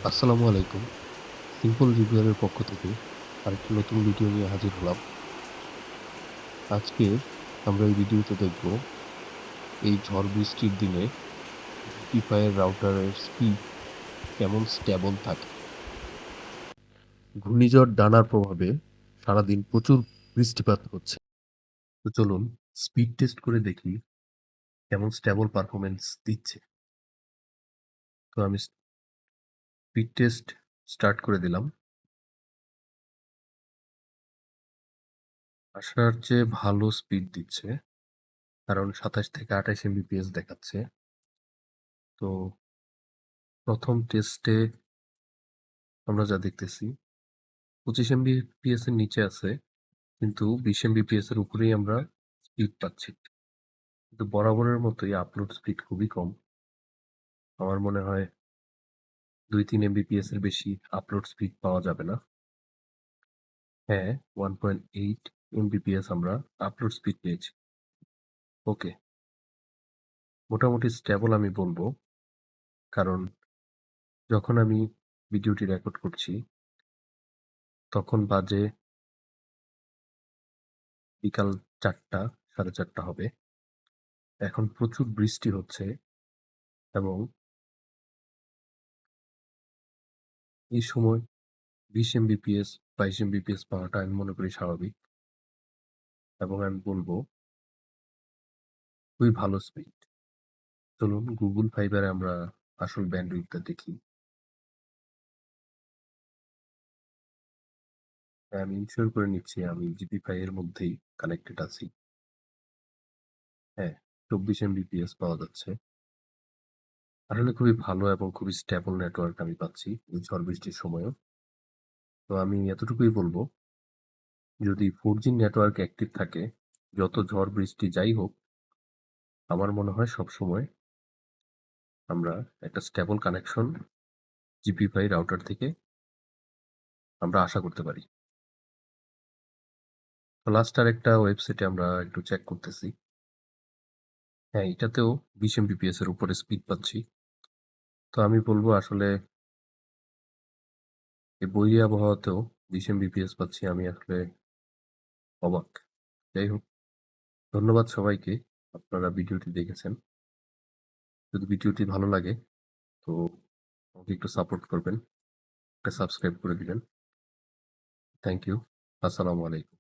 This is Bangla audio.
আসসালামু আলাইকুম। সিম্পল রিভিউয়ারের পক্ষ থেকে আরেকটি নতুন ভিডিও নিয়ে হাজির হলাম। আজকে আমরা এই ভিডিওতে দেখব এই ঝড় বৃষ্টির দিনে জিপিএফআই এর রাউটারের স্পিড কেমন স্টেবল থাকে। ঘূর্ণিঝড় ডানার প্রভাবে সারাদিন প্রচুর বৃষ্টিপাত হচ্ছে। তো চলুন স্পিড টেস্ট করে দেখি কেমন স্টেবল পারফরম্যান্স দিচ্ছে। তো আমি স্পিড টেস্ট স্টার্ট করে দিলাম। আশার চেয়ে ভালো স্পিড দিচ্ছে, কারণ ২৭ থেকে ২৮ এমবিপিএস দেখাচ্ছে। তো প্রথম টেস্টে আমরা যা দেখতেছি ২৫ এমবিপিএস এর নিচে আছে, কিন্তু ২০ এমবিপিএস এর উপরেই আমরা স্পিড পাচ্ছি। কিন্তু বরাবরের মতোই আপলোড স্পিড খুবই কম। আমার মনে হয় ২-৩ এমবিপিএস এর বেশি আপলোড স্পিড পাওয়া যাবে না। হ্যাঁ, 1.8 এমবিপিএস আমরা আপলোড স্পিড পেয়েছি। ওকে, মোটামুটি স্টেবল আমি বলবো, কারণ যখন আমি ভিডিওটি রেকর্ড করছি তখন বাজে বিকাল ৪টা, ৪:৩০ হবে। এখন প্রচুর বৃষ্টি হচ্ছে এবং এই সময় ২০ এমবিপিএস ২২ এমবিপিএস পাওয়াটা আমি মনে করি স্বাভাবিক, এবং আমি বলবো খুবই ভালো স্পিড। চলুন গুগল ফাইবারে আমরা আসল ব্যান্ডউইথটা দেখি। আমি ইনশিওর করে নিচ্ছি আমি জিপিএফআই এর মধ্যেই কানেক্টেড আছি। হ্যাঁ, ২৪ এমবিপিএস পাওয়া যাচ্ছে। আসলে খুবই ভালো এবং খুবই স্টেবল নেটওয়ার্ক আমি পাচ্ছি এই ঝড় বৃষ্টির সময়ও। তো আমি এতটুকুই বলবো, যদি 4G নেটওয়ার্ক অ্যাক্টিভ থাকে, যত ঝড় বৃষ্টি যাই হোক, আমার মনে হয় সবসময় আমরা একটা স্টেবল কানেকশন জিপিএফআই রাউটার থেকে আমরা আশা করতে পারি। তো লাস্ট আরেকটা ওয়েবসাইটে আমরা একটু চেক করতেছি। হ্যাঁ, এটাতেও ২০ এমবিপিএস এর উপরে স্পিড পাচ্ছি। তো আমি বলবো আসলে এই বৈরী আবহাওয়াতেও ২০ এমবিপিএস পাচ্ছি, আমি আসলে অবাক। যাই হোক, ধন্যবাদ সবাইকে, আপনারা ভিডিওটি দেখেছেন। যদি ভিডিওটি ভালো লাগে তো আমাকে একটু সাপোর্ট করবেন, একটা সাবস্ক্রাইব করে দিবেন। Thank you. আসসালামু আলাইকুম।